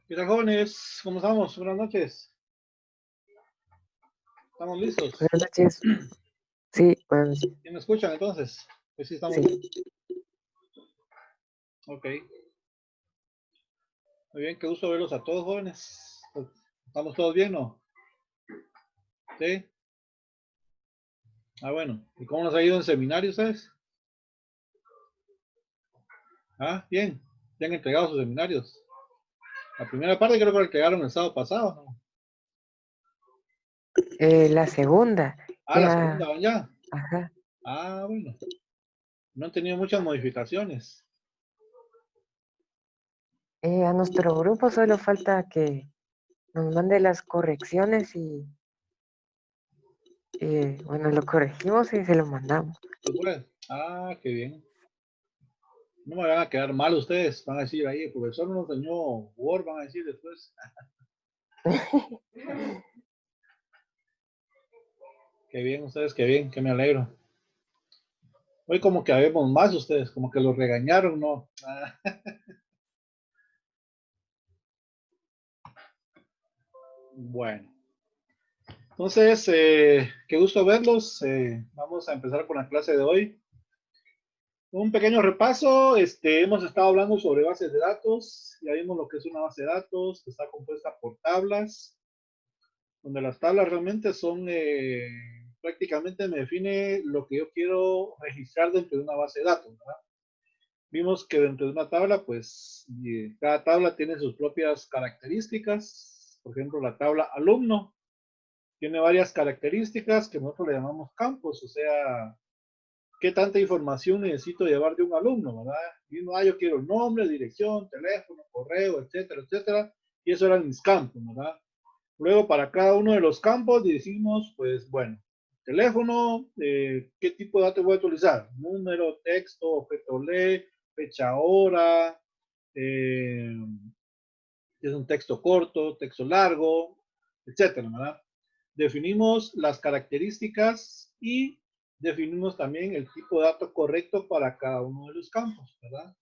¿Qué tal, jóvenes? ¿Cómo estamos? Buenas noches. ¿Estamos listos? Buenas noches. Sí, buenas noches. ¿Quién me escuchan entonces? Pues sí, estamos Sí. listos. Ok. Muy bien, qué gusto verlos a todos, jóvenes. ¿Estamos todos bien, no? Sí. Ah, bueno. ¿Y cómo nos ha ido en seminario, ustedes? Ah, bien. ¿Ya han entregado sus seminarios? La primera parte creo que la entregaron el sábado pasado, ¿no? La segunda, Ah, la ya, segunda, ¿van ya? ajá. Ah, bueno. No han tenido muchas modificaciones. A nuestro grupo solo falta que nos mande las correcciones y bueno, lo corregimos y se lo mandamos. ¿Tú puedes? Ah, qué bien. No me van a quedar mal ustedes. Van a decir ahí, el profesor no nos enseñó Word, van a decir después. Qué bien ustedes, qué bien, que me alegro. Hoy como que habemos más ustedes, como que los regañaron, ¿no? Ah, bueno, entonces, qué gusto verlos. Vamos a empezar con la clase de hoy. Un pequeño repaso. Hemos estado hablando sobre bases de datos. Ya vimos lo que es una base de datos, que está compuesta por tablas, donde las tablas realmente son, prácticamente me define lo que yo quiero registrar dentro de una base de datos, ¿verdad? Vimos que dentro de una tabla, pues cada tabla tiene sus propias características. Por ejemplo, la tabla alumno tiene varias características que nosotros le llamamos campos, o sea, qué tanta información necesito llevar de un alumno, ¿verdad? Y uno, yo quiero el nombre, dirección, teléfono, correo, etcétera, etcétera. Y eso eran mis campos, ¿verdad? Luego, para cada uno de los campos, decimos, pues, bueno, teléfono, ¿qué tipo de datos voy a utilizar? Número, texto, objeto lee, fecha, hora, eh, es un texto corto, texto largo, etcétera, ¿verdad? Definimos las características y definimos también el tipo de dato correcto para cada uno de los campos, ¿verdad?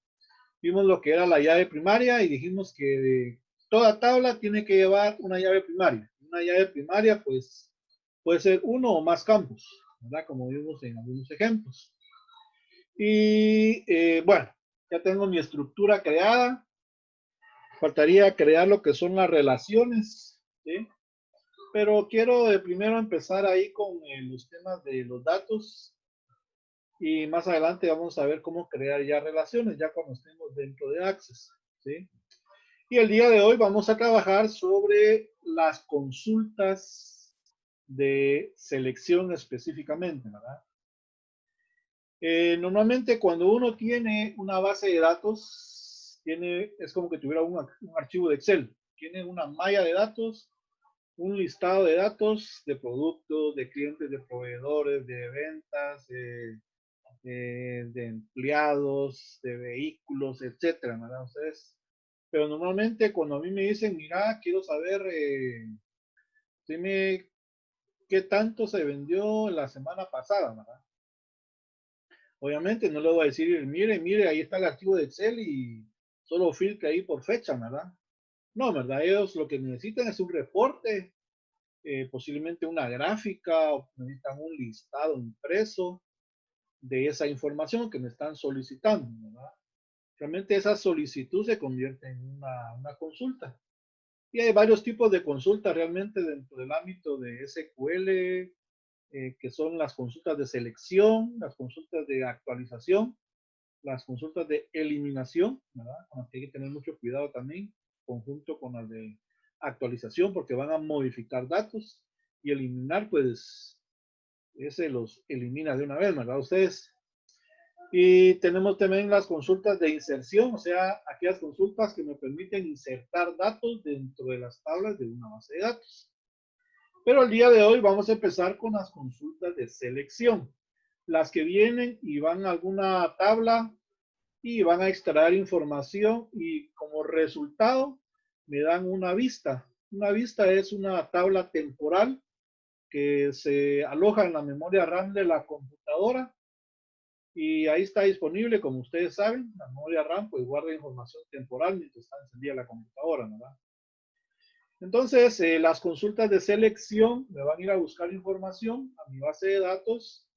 Vimos lo que era la llave primaria y dijimos que toda tabla tiene que llevar una llave primaria. Una llave primaria, pues, puede ser uno o más campos, ¿verdad? Como vimos en algunos ejemplos. Y bueno, ya tengo mi estructura creada. Faltaría crear lo que son las relaciones, ¿sí? Pero quiero de primero empezar ahí con los temas de los datos y más adelante vamos a ver cómo crear ya relaciones, ya cuando estemos dentro de Access, ¿sí? Y el día de hoy vamos a trabajar sobre las consultas de selección específicamente, ¿verdad? Normalmente cuando uno tiene una base de datos, es como que tuviera un archivo de Excel. Tiene una malla de datos, un listado de datos de productos, de clientes, de proveedores, de ventas, de empleados, de vehículos, etcétera, ¿verdad? Ustedes, pero normalmente cuando a mí me dicen, mira, quiero saber, dime qué tanto se vendió la semana pasada, ¿verdad? Obviamente no le voy a decir, mire, ahí está el archivo de Excel y solo filtre ahí por fecha, ¿verdad? No, ¿verdad? Ellos lo que necesitan es un reporte, posiblemente una gráfica, o necesitan un listado impreso de esa información que me están solicitando, ¿verdad? Realmente esa solicitud se convierte en una consulta. Y hay varios tipos de consultas realmente dentro del ámbito de SQL, que son las consultas de selección, las consultas de actualización, las consultas de eliminación, ¿verdad? Con las que hay que tener mucho cuidado también, conjunto con las de actualización, porque van a modificar datos y eliminar, pues, ese los elimina de una vez, ¿verdad? Ustedes. Y tenemos también las consultas de inserción, o sea, aquellas consultas que me permiten insertar datos dentro de las tablas de una base de datos. Pero el día de hoy vamos a empezar con las consultas de selección, las que vienen y van a alguna tabla y van a extraer información y como resultado me dan una vista. Una vista es una tabla temporal que se aloja en la memoria RAM de la computadora y ahí está disponible, como ustedes saben, la memoria RAM pues guarda información temporal mientras está encendida la computadora, ¿verdad? Entonces, las consultas de selección me van a ir a buscar información a mi base de datos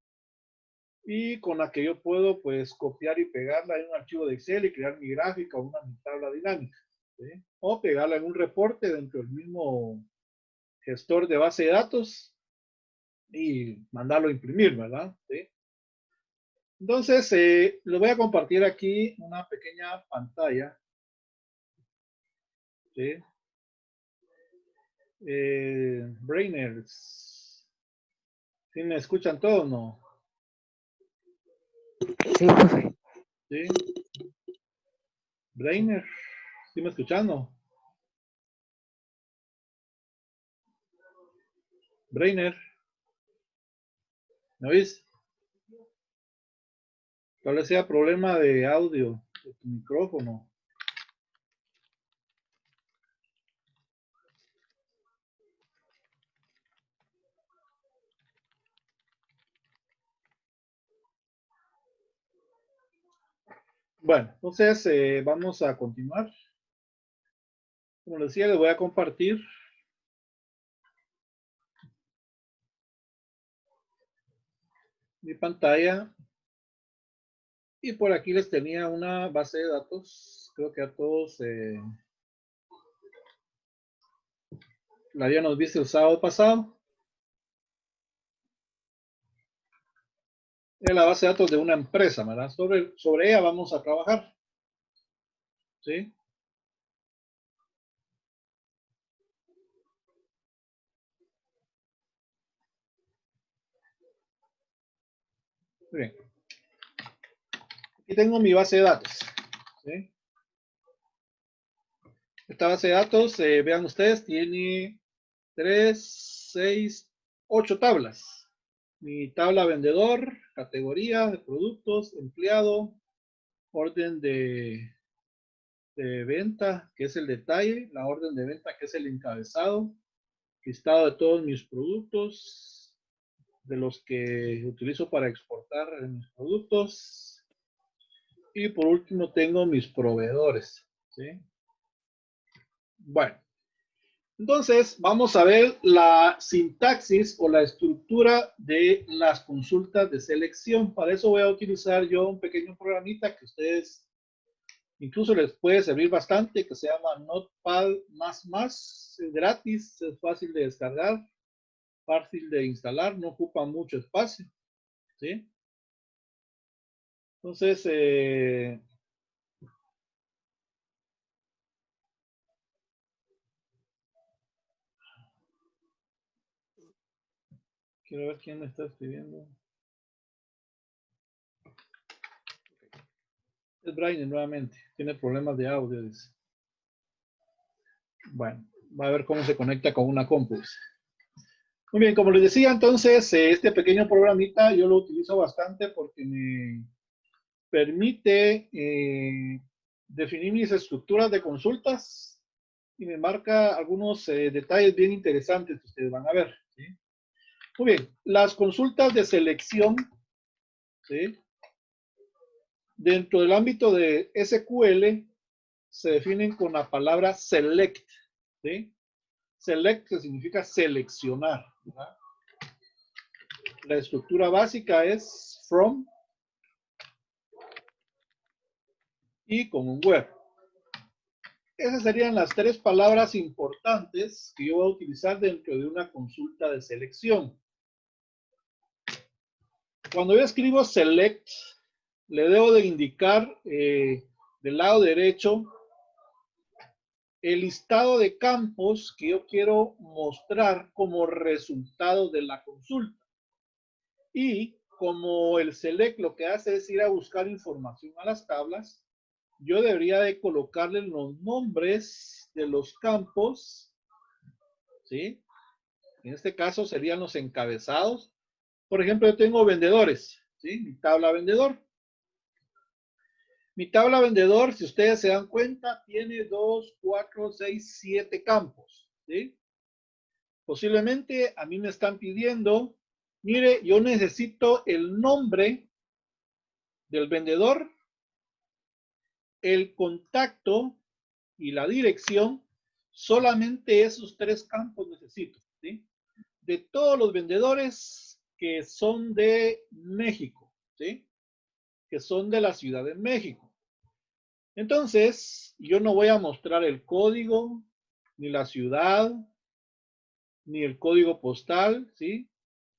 y con la que yo puedo pues copiar y pegarla en un archivo de Excel y crear mi gráfica o una mi tabla dinámica, ¿sí? O pegarla en un reporte dentro del mismo gestor de base de datos y mandarlo a imprimir, ¿verdad? ¿Sí? Entonces, lo voy a compartir aquí una pequeña pantalla, ¿sí? Brainers, ¿sí me escuchan todos o no? Sí, profe. ¿Sí? Brainer, ¿sí me escuchan o no? Brainer, ¿me oís? Tal vez sea problema de audio de tu micrófono. Bueno, entonces vamos a continuar. Como les decía, les voy a compartir mi pantalla. Y por aquí les tenía una base de datos. Creo que a todos la habíamos visto el sábado pasado. Es la base de datos de una empresa, ¿verdad? Sobre ella vamos a trabajar. ¿Sí? Muy bien. Aquí tengo mi base de datos. ¿Sí? Esta base de datos, vean ustedes, tiene 3, 6, 8 tablas. Mi tabla vendedor, categoría de productos, empleado, orden de venta, que es el detalle, la orden de venta, que es el encabezado, listado de todos mis productos, de los que utilizo para exportar mis productos. Y por último tengo mis proveedores. ¿Sí? Bueno, entonces vamos a ver la sintaxis o la estructura de las consultas de selección. Para eso voy a utilizar yo un pequeño programita que ustedes incluso les puede servir bastante, que se llama Notepad++. Es gratis, es fácil de descargar, fácil de instalar, no ocupa mucho espacio. ¿Sí? Entonces, quiero ver quién me está escribiendo. Es Brian nuevamente, tiene problemas de audio. Dice. Bueno, va a ver cómo se conecta con una compu. Muy bien, como les decía, entonces, este pequeño programita yo lo utilizo bastante porque me permite definir mis estructuras de consultas y me marca algunos detalles bien interesantes que ustedes van a ver. ¿Sí? Muy bien, las consultas de selección, ¿sí? Dentro del ámbito de SQL se definen con la palabra select. ¿Sí? Select, que significa seleccionar. ¿Verdad? La estructura básica es from y con un where. Esas serían las tres palabras importantes que yo voy a utilizar dentro de una consulta de selección. Cuando yo escribo select, le debo de indicar del lado derecho el listado de campos que yo quiero mostrar como resultado de la consulta. Y como el select lo que hace es ir a buscar información a las tablas, yo debería de colocarle los nombres de los campos, ¿sí? En este caso serían los encabezados. Por ejemplo, yo tengo vendedores, ¿sí? Mi tabla vendedor. Mi tabla vendedor, si ustedes se dan cuenta, tiene 2, 4, 6, 7 campos, ¿sí? Posiblemente a mí me están pidiendo, mire, yo necesito el nombre del vendedor, el contacto y la dirección solamente esos 3 campos necesito, ¿sí? De todos los vendedores que son de México, ¿sí? Que son de la Ciudad de México. Entonces, yo no voy a mostrar el código, ni la ciudad, ni el código postal, ¿sí?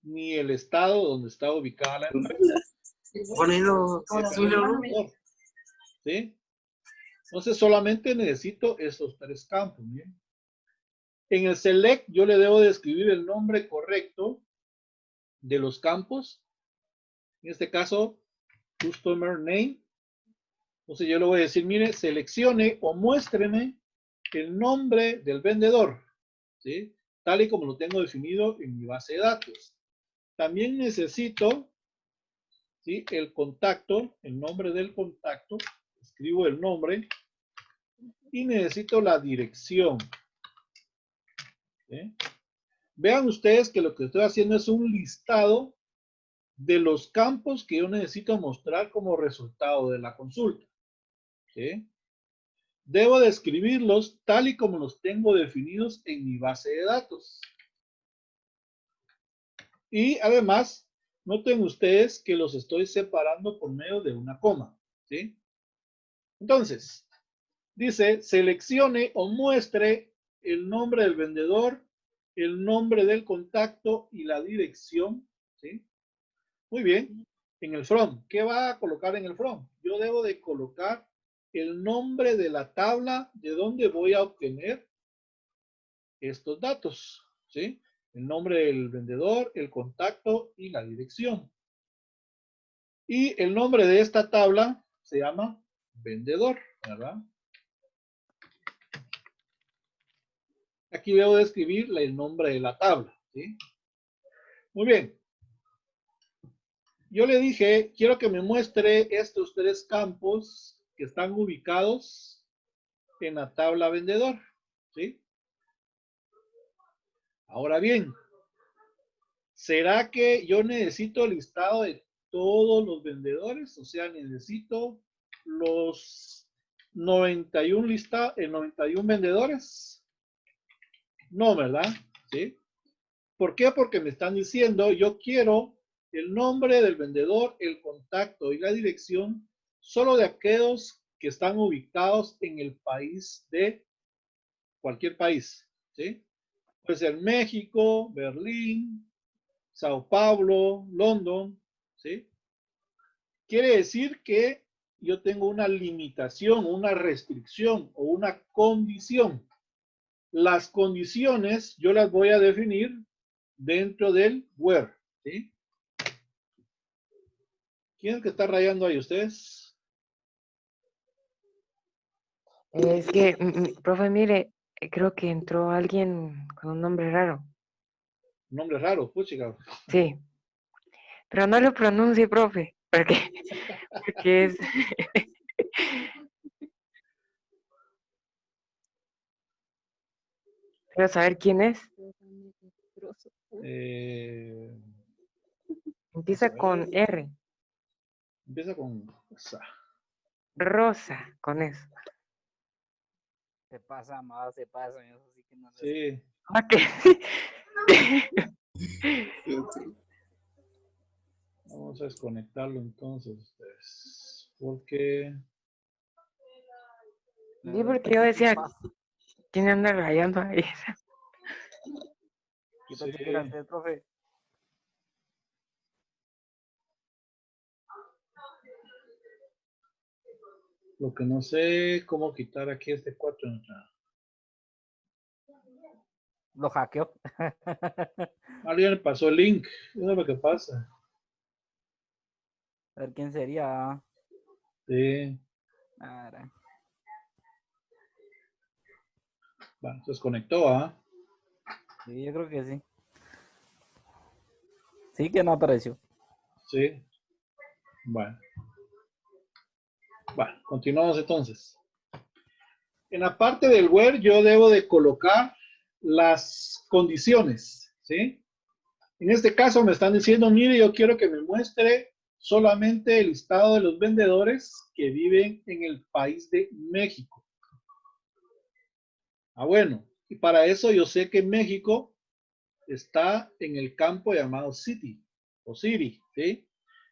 Ni el estado donde está ubicada la empresa. ¿Sí? Entonces, solamente necesito esos 3 campos, ¿bien? En el select yo le debo de escribir el nombre correcto de los campos. En este caso, customer name. Entonces yo le voy a decir, mire, seleccione o muéstreme el nombre del vendedor, ¿sí? Tal y como lo tengo definido en mi base de datos. También necesito, ¿sí? El contacto, el nombre del contacto. Escribo el nombre y necesito la dirección. ¿Sí? Vean ustedes que lo que estoy haciendo es un listado de los campos que yo necesito mostrar como resultado de la consulta. ¿Sí? Debo de escribirlos tal y como los tengo definidos en mi base de datos. Y además, noten ustedes que los estoy separando por medio de una coma. ¿Sí? Entonces, dice, seleccione o muestre el nombre del vendedor, el nombre del contacto y la dirección. ¿Sí? Muy bien. En el from, ¿qué va a colocar en el from? Yo debo de colocar el nombre de la tabla de donde voy a obtener estos datos, ¿sí? El nombre del vendedor, el contacto y la dirección. Y el nombre de esta tabla se llama vendedor, ¿verdad? Aquí debo de escribir el nombre de la tabla, ¿sí? Muy bien. Yo le dije, quiero que me muestre estos 3 campos que están ubicados en la tabla vendedor, ¿sí? Ahora bien, ¿será que yo necesito el listado de todos los vendedores? O sea, necesito los 91 91 vendedores. No, ¿verdad? ¿Sí? ¿Por qué? Porque me están diciendo, yo quiero el nombre del vendedor, el contacto y la dirección solo de aquellos que están ubicados en el país de cualquier país, ¿sí? Puede ser México, Berlín, Sao Paulo, London, ¿sí? Quiere decir que yo tengo una limitación, una restricción o una condición. Las condiciones yo las voy a definir dentro del where, ¿sí? ¿Quién es el que está rayando ahí? ¿Ustedes? Es que, profe, mire, creo que entró alguien con un nombre raro. Un nombre raro, puchica. Sí, pero no lo pronuncie, profe, porque es... Quiero saber quién es. Vamos a Empieza con ver. R. Empieza con... Rosa, con eso. Se pasa más, se pasa. Eso sí que no Sí. Ok. Vamos a desconectarlo entonces ustedes. Porque... Sí, porque yo decía, ¿quién anda rayando ahí? ¿Qué tal Sí. que era usted, profe? Lo que no sé cómo quitar aquí este 4. Lo hackeó. Alguien le pasó el link. Eso es lo que pasa. A ver quién sería. Sí. Ara. Va, se desconectó, ¿ah? Sí, yo creo que sí. Sí que no apareció. Sí. Bueno. Bueno, continuamos entonces. En la parte del where yo debo de colocar las condiciones, ¿sí? En este caso me están diciendo, mire, yo quiero que me muestre solamente el listado de los vendedores que viven en el país de México. Ah, bueno, Y para eso yo sé que México está en el campo llamado City o City, ¿sí?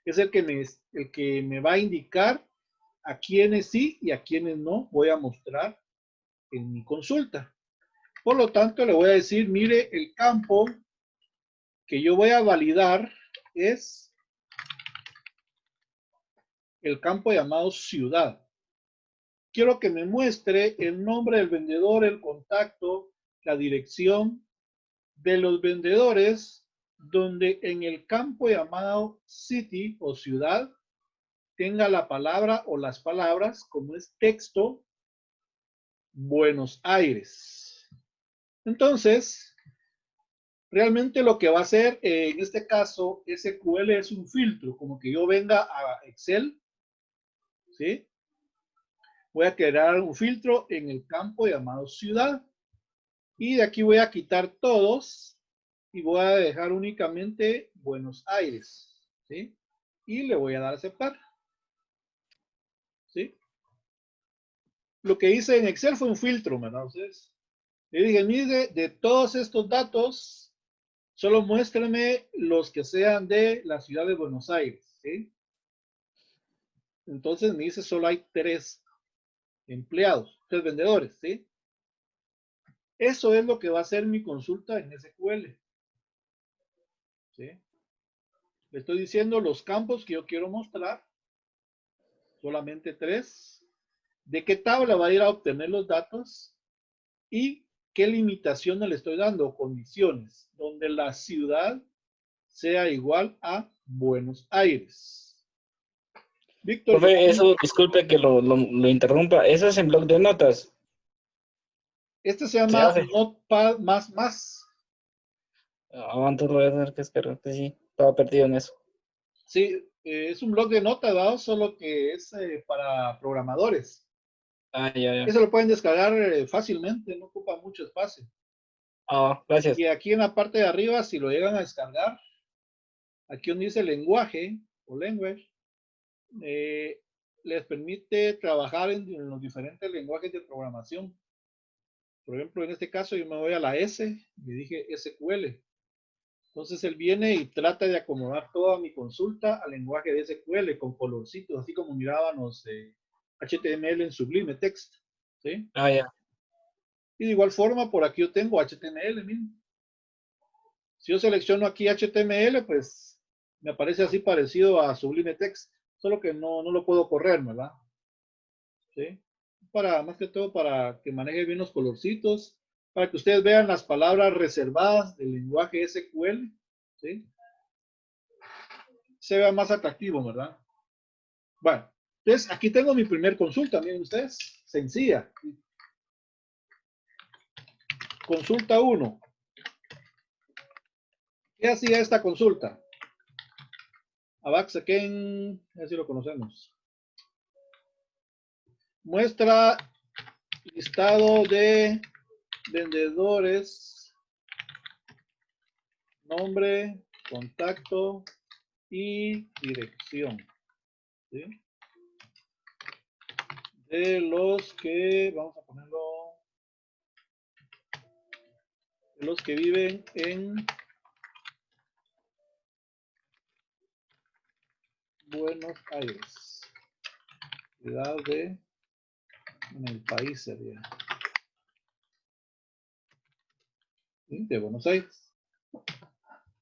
Es el que me va a indicar a quienes sí y a quienes no voy a mostrar en mi consulta. Por lo tanto, le voy a decir, mire, el campo que yo voy a validar es el campo llamado ciudad. Quiero que me muestre el nombre del vendedor, el contacto, la dirección de los vendedores, donde en el campo llamado city o ciudad tenga la palabra o las palabras, como es texto, Buenos Aires. Entonces, realmente lo que va a hacer en este caso, SQL es un filtro, como que yo venga a Excel, ¿sí? Voy a crear un filtro en el campo llamado ciudad y de aquí voy a quitar todos y voy a dejar únicamente Buenos Aires, ¿sí? Y le voy a dar a aceptar, ¿sí? Lo que hice en Excel fue un filtro, ¿verdad? Entonces, le dije, mire, de todos estos datos, solo muéstrame los que sean de la ciudad de Buenos Aires, ¿sí? Entonces me dice, solo hay 3 empleados, 3 vendedores, ¿sí? Eso es lo que va a ser mi consulta en SQL, ¿sí? Le estoy diciendo los campos que yo quiero mostrar, solamente 3. ¿De qué tabla va a ir a obtener los datos? Y qué limitaciones le estoy dando, condiciones, donde la ciudad sea igual a Buenos Aires. Víctor, yo, Profe, eso, disculpe que lo interrumpa. Eso es en bloc de notas. este se Se llama hace. Notepad++. Antes lo voy a tener que descargar, que sí, estaba perdido en eso. Sí, es un blog de notas, ¿verdad? Solo que es para programadores. Ah, ya, ya. Eso lo pueden descargar fácilmente, no ocupa mucho espacio. Ah, gracias. Y aquí en la parte de arriba, si lo llegan a descargar, aquí donde dice lenguaje o language, les permite trabajar en los diferentes lenguajes de programación. Por ejemplo, en este caso yo me voy a la S, me dije SQL. Entonces él viene y trata de acomodar toda mi consulta al lenguaje de SQL con colorcitos, así como mirábamos HTML en Sublime Text, ¿sí? Ah, ya. Y de igual forma, por aquí yo tengo HTML, miren. Si yo selecciono aquí HTML, pues me aparece así parecido a Sublime Text, solo que no lo puedo correr, ¿verdad? ¿Sí? Más que todo para que maneje bien los colorcitos, para que ustedes vean las palabras reservadas del lenguaje SQL, ¿sí? Se vea más atractivo, ¿verdad? Bueno, entonces aquí tengo mi primer consulta, miren ustedes, sencilla. Consulta 1. ¿Qué hacía esta consulta? Abaxaken, así lo conocemos. Muestra listado de vendedores, nombre, contacto y dirección. ¿Sí? De los que, vamos a ponerlo, de los que viven en Buenos Aires, ciudad en el país sería, ¿sí? De Buenos Aires.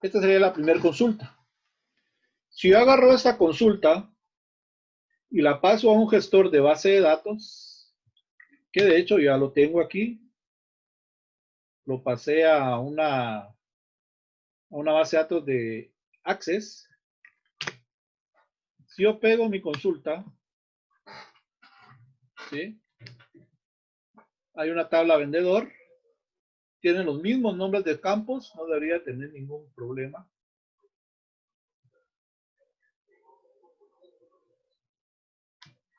Esta sería la primera consulta. Si yo agarro esta consulta y la paso a un gestor de base de datos, que de hecho ya lo tengo aquí, lo pasé a una base de datos de Access. Si yo pego mi consulta, ¿sí? Hay una tabla vendedor, tiene los mismos nombres de campos, no debería tener ningún problema.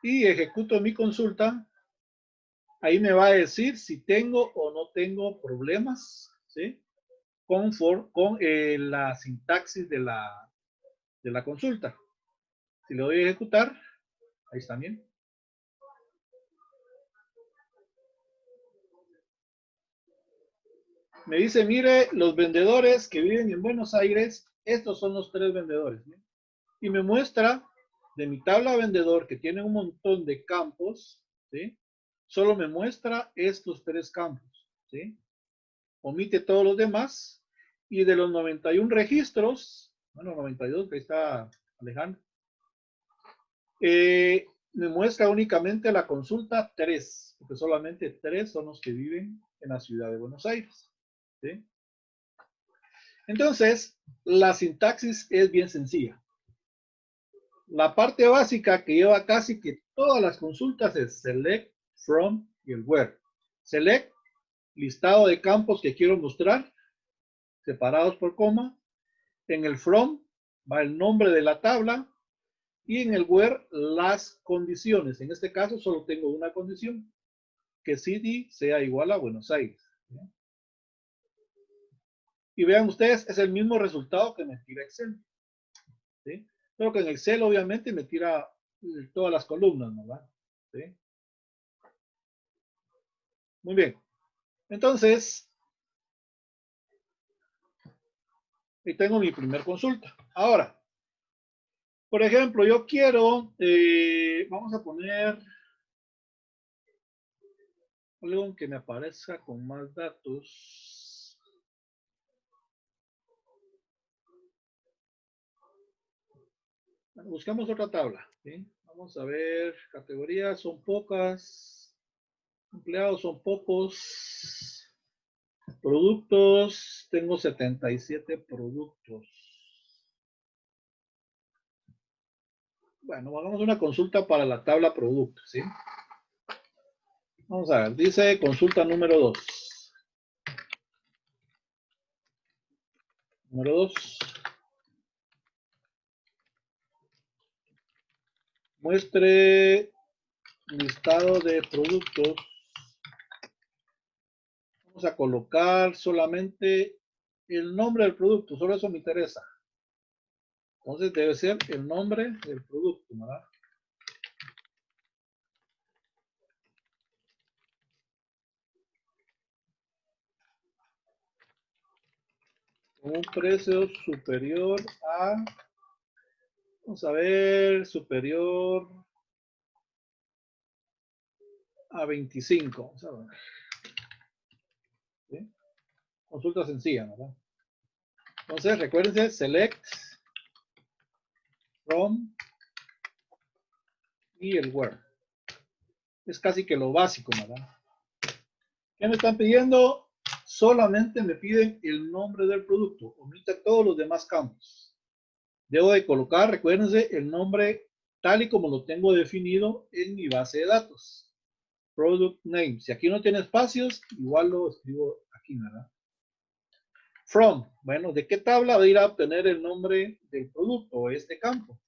Y ejecuto mi consulta, ahí me va a decir si tengo o no tengo problemas, ¿sí? Con la sintaxis de la consulta. Si le doy a ejecutar, ahí está bien. Me dice, mire, los vendedores que viven en Buenos Aires, estos son los 3 vendedores. ¿Sí? Y me muestra de mi tabla vendedor que tiene un montón de campos, ¿sí? Solo me muestra estos 3 campos, ¿sí? Omite todos los demás. Y de los 91 registros, bueno, 92, que ahí está Alejandro, me muestra únicamente la consulta 3, porque solamente 3 son los que viven en la ciudad de Buenos Aires. ¿Sí? Entonces, la sintaxis es bien sencilla. La parte básica que lleva casi que todas las consultas es select, from y el where. Select, listado de campos que quiero mostrar, separados por coma. En el from va el nombre de la tabla y en el where las condiciones. En este caso solo tengo una condición, que city sea igual a Buenos Aires. ¿Sí? Y vean ustedes, es el mismo resultado que me tira Excel. ¿Sí? Pero que en Excel obviamente me tira todas las columnas, ¿verdad? ¿Sí? Muy bien. Entonces, ahí tengo mi primer consulta. Ahora, por ejemplo, yo quiero, vamos a poner algo que me aparezca con más datos. Bueno, buscamos otra tabla. ¿Sí? Vamos a ver, categorías son pocas, empleados son pocos. Productos, tengo 77 productos. Bueno, hagamos una consulta para la tabla productos, ¿sí? Vamos a ver, dice consulta número 2. Número 2. Muestre listado de productos. Vamos a colocar solamente el nombre del producto, solo eso me interesa. Entonces debe ser el nombre del producto, ¿verdad? Un precio superior a, vamos a ver, superior a 25. Vamos a ver. ¿Sí? Consulta sencilla, ¿verdad? Entonces, recuérdense, select, from y el where. Es casi que lo básico, ¿verdad? ¿Qué me están pidiendo? Solamente me piden el nombre del producto. Omita todos los demás campos. Debo de colocar, recuérdense, el nombre tal y como lo tengo definido en mi base de datos. Product name. Si aquí no tiene espacios, igual lo escribo aquí, ¿verdad? From. Bueno, ¿de qué tabla va a ir a obtener el nombre del producto o este campo?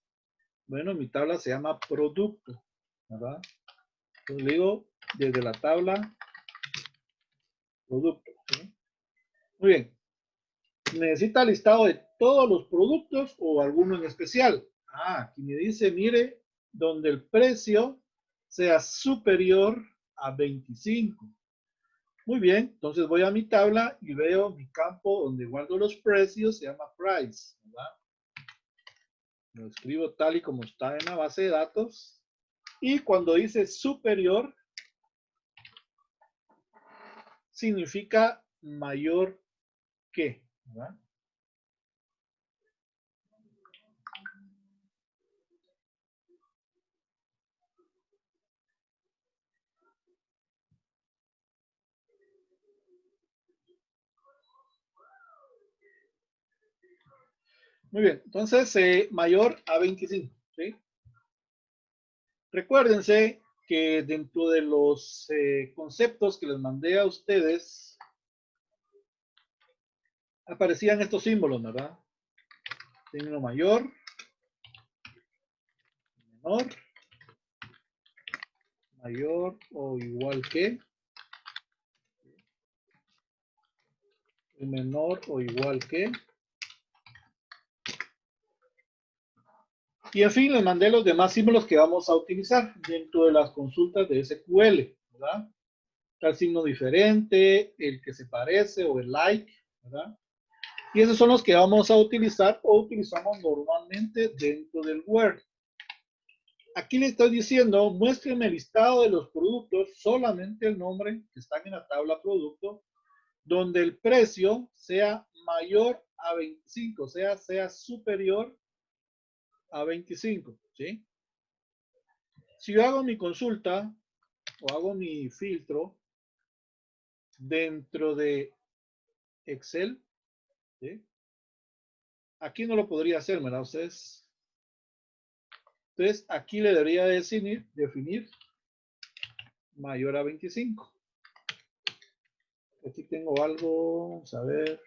Bueno, mi tabla se llama producto, ¿verdad? Entonces le digo desde la tabla producto. ¿Sí? Muy bien. ¿Necesita listado de todos los productos o alguno en especial? Ah, aquí me dice, mire, donde el precio sea superior a 25. Muy bien, entonces voy a mi tabla y veo mi campo donde guardo los precios, se llama price, ¿verdad? Lo escribo tal y como está en la base de datos. Y cuando dice superior, significa mayor que, ¿verdad? Muy bien, entonces mayor a 25, ¿sí? Recuérdense que dentro de los conceptos que les mandé a ustedes, aparecían estos símbolos, ¿verdad? Término mayor, menor, mayor o igual que, menor o igual que. Y en fin, les mandé los demás símbolos que vamos a utilizar dentro de las consultas de SQL, ¿verdad? el signo diferente, el que se parece o el like, ¿verdad? Y esos son los que vamos a utilizar o utilizamos normalmente dentro del Word. Aquí le estoy diciendo, muéstreme el listado de los productos, solamente el nombre que están en la tabla producto, donde el precio sea mayor a 25, o sea superior a 25, ¿sí? Si yo hago mi consulta o hago mi filtro dentro de Excel, ¿sí? Aquí no lo podría hacer, ¿verdad? Ustedes. Entonces, aquí le debería definir mayor a 25. Aquí tengo algo, vamos a ver.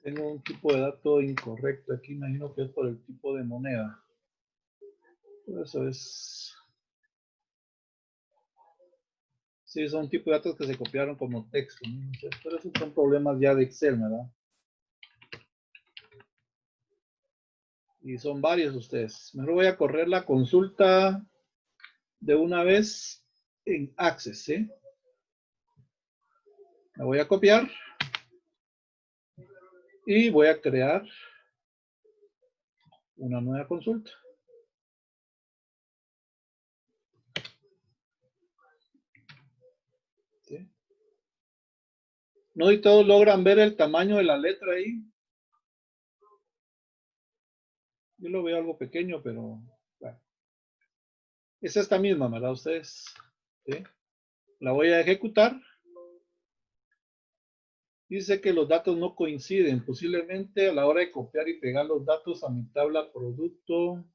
Tengo un tipo de dato incorrecto. Aquí imagino que es por el tipo de moneda. Eso es. Sí, son tipos de datos que se copiaron como texto, ¿no? Pero esos son problemas ya de Excel, ¿verdad? Y son varios ustedes. Mejor voy a correr la consulta de una vez en Access, ¿sí? La voy a copiar y voy a crear una nueva consulta. ¿Sí? No y todos logran ver el tamaño de la letra ahí. Yo lo veo algo pequeño, pero bueno. Es esta misma, ¿verdad? Ustedes. ¿Sí? La voy a ejecutar. Dice que los datos no coinciden. Posiblemente a la hora de copiar y pegar los datos a mi tabla producto.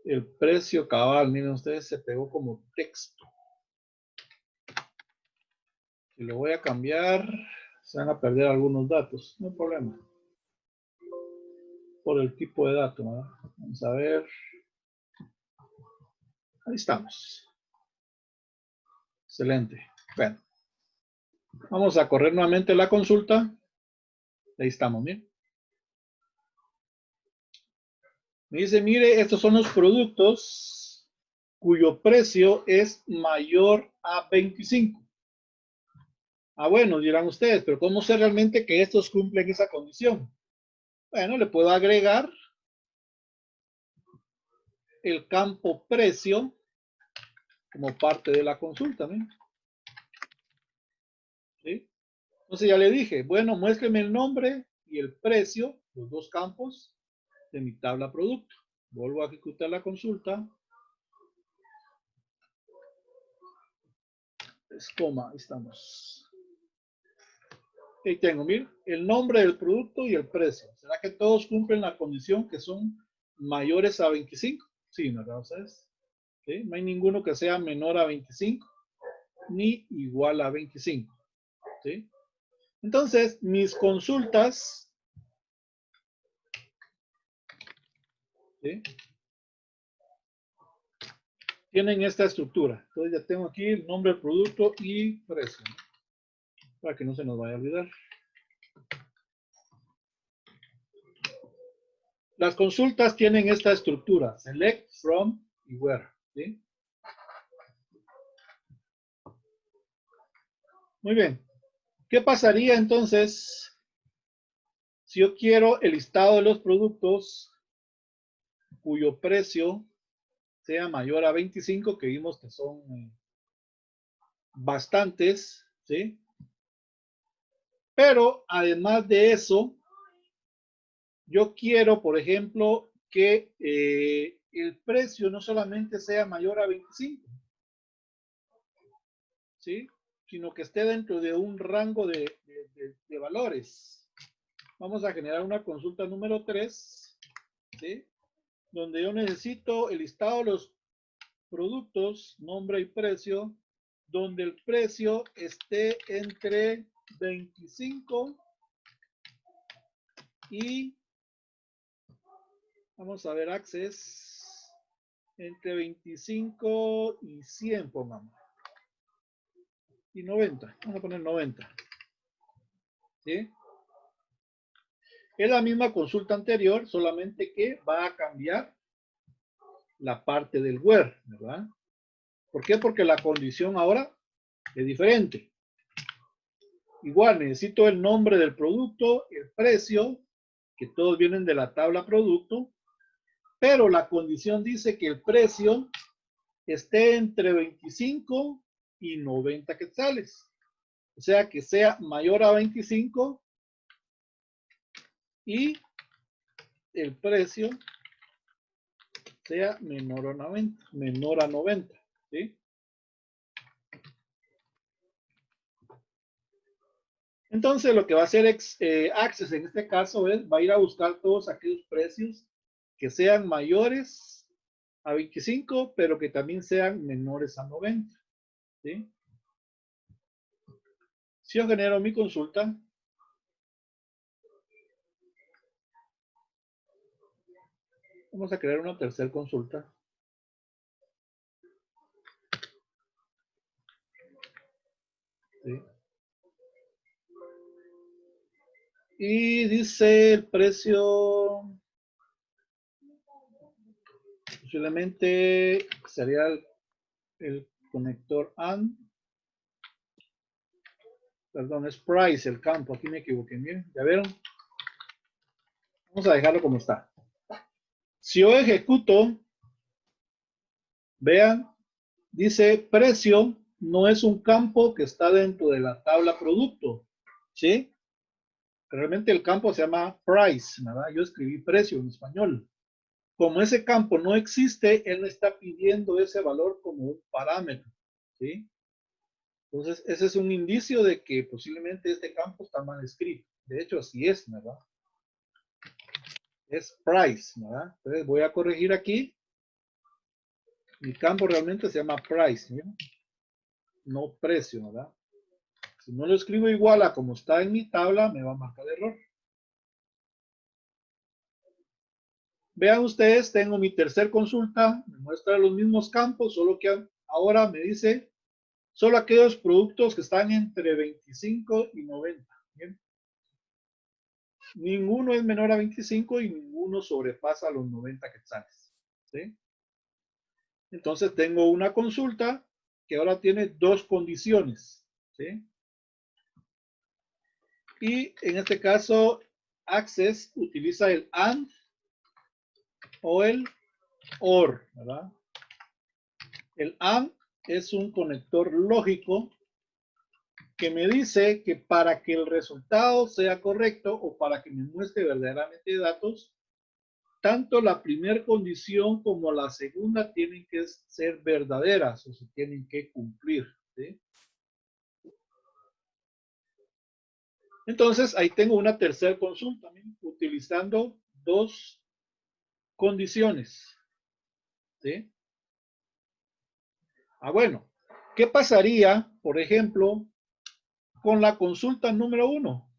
El precio cabal, miren ustedes, se pegó como texto. Si lo voy a cambiar, se van a perder algunos datos. No hay problema. Por el tipo de dato, ¿verdad? Vamos a ver. Ahí estamos. Excelente. Bueno. Vamos a correr nuevamente la consulta. Ahí estamos, miren. Me dice, mire, estos son los productos cuyo precio es mayor a 25. Ah, bueno, dirán ustedes, pero ¿cómo sé realmente que estos cumplen esa condición? Bueno, le puedo agregar el campo precio como parte de la consulta, ¿no? ¿Sí? Entonces ya le dije, bueno, muéstreme el nombre y el precio, los dos campos de mi tabla producto. Vuelvo a ejecutar la consulta. Es coma, ahí estamos. Ahí tengo, miren, el nombre del producto y el precio. ¿Será que todos cumplen la condición que son mayores a 25? Sí, ¿verdad? ¿Ustedes? ¿Sí? No hay ninguno que sea menor a 25 ni igual a 25. ¿Sí? Entonces, mis consultas, ¿sí?, tienen esta estructura. Entonces ya tengo aquí el nombre del producto y precio, ¿no? Para que no se nos vaya a olvidar. Las consultas tienen esta estructura: select, from y where. ¿Sí? Muy bien. ¿Qué pasaría entonces si yo quiero el listado de los productos cuyo precio sea mayor a 25, que vimos que son bastantes, ¿sí? Pero además de eso, yo quiero, por ejemplo, que el precio no solamente sea mayor a 25, ¿sí?, sino que esté dentro de un rango de valores. Vamos a generar una consulta número 3, ¿sí?, donde yo necesito el listado de los productos, nombre y precio, donde el precio esté entre 25 y, vamos a ver, Access, entre 25 y 100, pongamos. Y 90, vamos a poner 90. ¿Sí? Es la misma consulta anterior, solamente que va a cambiar la parte del where, ¿verdad? ¿Por qué? Porque la condición ahora es diferente. Igual necesito el nombre del producto, el precio, que todos vienen de la tabla producto, pero la condición dice que el precio esté entre 25 y 90 quetzales. O sea, que sea mayor a 25 y el precio sea menor a 90, ¿sí? Entonces, lo que va a hacer Access en este caso es, va a ir a buscar todos aquellos precios que sean mayores a 25, pero que también sean menores a 90, ¿sí? Si yo genero mi consulta, vamos a crear una tercera consulta. ¿Sí? Y dice el precio, posiblemente sería el conector AND. Perdón, es price el campo. Aquí me equivoqué. Miren, ¿ya vieron? Vamos a dejarlo como está. Si yo ejecuto, vean, dice precio no es un campo que está dentro de la tabla producto. ¿Sí? Realmente el campo se llama price, ¿verdad? Yo escribí precio en español. Como ese campo no existe, él me está pidiendo ese valor como un parámetro. ¿Sí? Entonces, ese es un indicio de que posiblemente este campo está mal escrito. De hecho, así es, ¿verdad? Es price, ¿verdad? Entonces voy a corregir aquí. Mi campo realmente se llama price, ¿sí? No precio, ¿verdad? Si no lo escribo igual a como está en mi tabla, me va a marcar error. Vean ustedes, tengo mi tercer consulta, me muestra los mismos campos, solo que ahora me dice solo aquellos productos que están entre 25 y 90. ¿Bien? Ninguno es menor a 25 y ninguno sobrepasa los 90 quetzales. ¿Sí? Entonces tengo una consulta que ahora tiene dos condiciones. ¿Sí? Y en este caso, Access utiliza el AND o el OR, ¿verdad? El AND es un conector lógico que me dice que para que el resultado sea correcto o para que me muestre verdaderamente datos, tanto la primera condición como la segunda tienen que ser verdaderas o se tienen que cumplir. ¿Sí? Entonces, ahí tengo una tercera consulta, utilizando dos condiciones. ¿Sí? Bueno, ¿qué pasaría, por ejemplo, con la consulta número 1?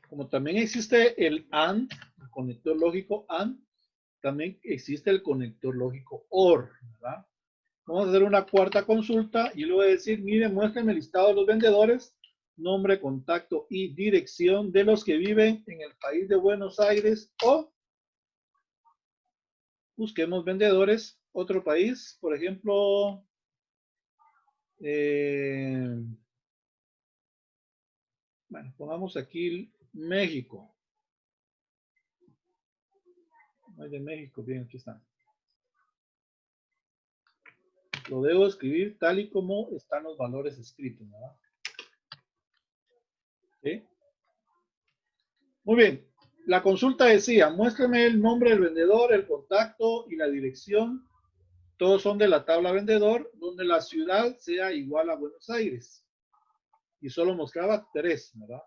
Como también existe el AND, el conector lógico AND, también existe el conector lógico OR, ¿verdad? Vamos a hacer una cuarta consulta y le voy a decir, mire, muéstrenme el listado de los vendedores, nombre, contacto y dirección de los que viven en el país de Buenos Aires o busquemos vendedores, otro país, por ejemplo, bueno, pongamos aquí México. No hay de México, bien, aquí está. Lo debo escribir tal y como están los valores escritos, ¿verdad? ¿Sí? Muy bien. La consulta decía, muéstrame el nombre del vendedor, el contacto y la dirección. Todos son de la tabla vendedor, donde la ciudad sea igual a Buenos Aires. Y solo mostraba 3, ¿verdad?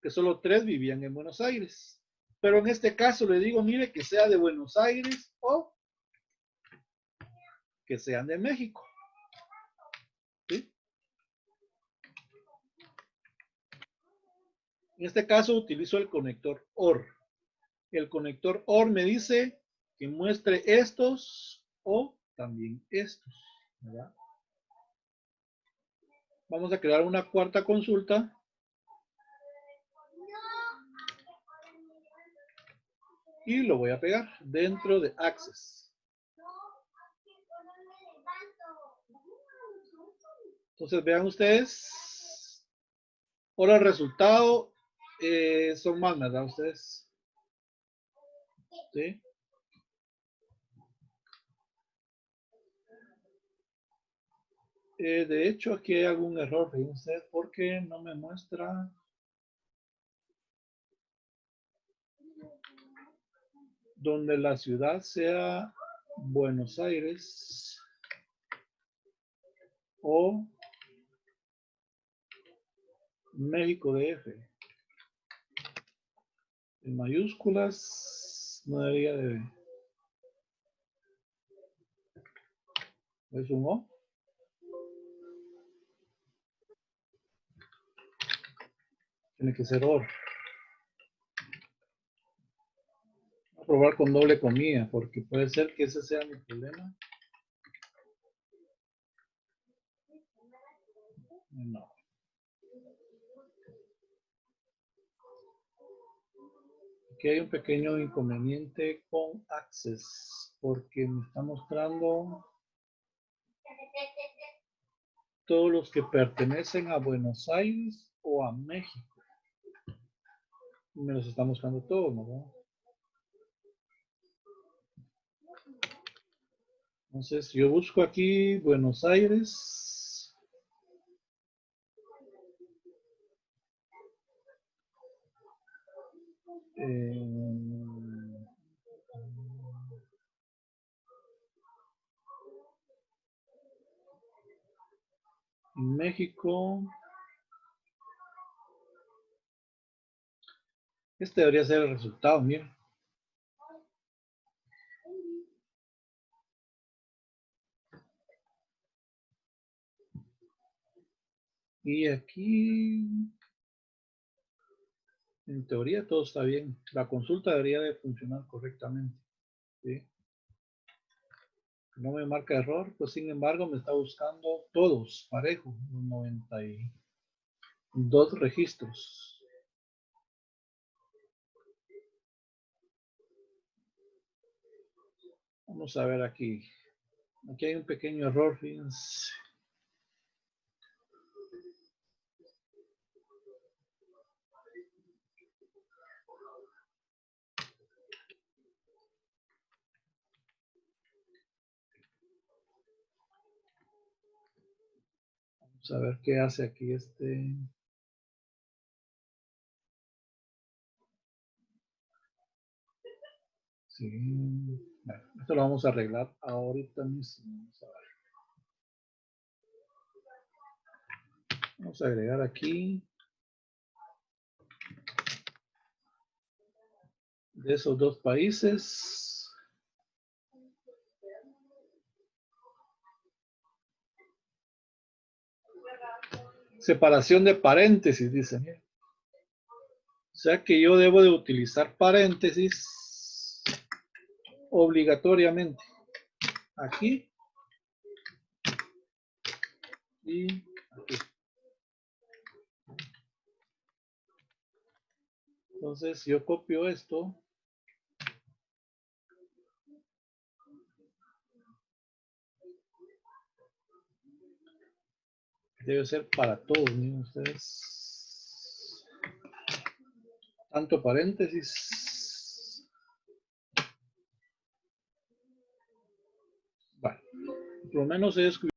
Que solo 3 vivían en Buenos Aires. Pero en este caso le digo, mire, que sea de Buenos Aires o que sean de México. ¿Sí? En este caso utilizo el conector OR. El conector OR me dice que muestre estos o también estos, ¿verdad? Vamos a crear una cuarta consulta y lo voy a pegar dentro de Access. Entonces vean ustedes, ahora el resultado son más, ¿verdad? Ustedes. ¿Sí? De hecho, aquí hay algún error, fíjense, porque no me muestra. Donde la ciudad sea Buenos Aires o México DF. En mayúsculas no debería de. ¿Es un O? Tiene que ser OR. Voy a probar con doble comilla porque puede ser que ese sea mi problema. No. Aquí hay un pequeño inconveniente con Access porque me está mostrando todos los que pertenecen a Buenos Aires o a México. Y me los está mostrando todos, ¿no? Entonces yo busco aquí Buenos Aires. México. Este debería ser el resultado, miren. Y aquí, en teoría, todo está bien. La consulta debería de funcionar correctamente. ¿Sí? No me marca error, pues sin embargo me está buscando todos, parejo, 92 registros. Vamos a ver aquí. Aquí hay un pequeño error, fíjense. Vamos a ver qué hace aquí este. Sí. Bueno, esto lo vamos a arreglar ahorita mismo. Vamos a ver. Vamos a agregar aquí. De esos dos países. Separación de paréntesis, dice. O sea que yo debo de utilizar paréntesis obligatoriamente. Aquí y aquí. Entonces yo copio esto. Debe ser para todos, miren ustedes. Tanto paréntesis. Bueno, por lo menos he descubierto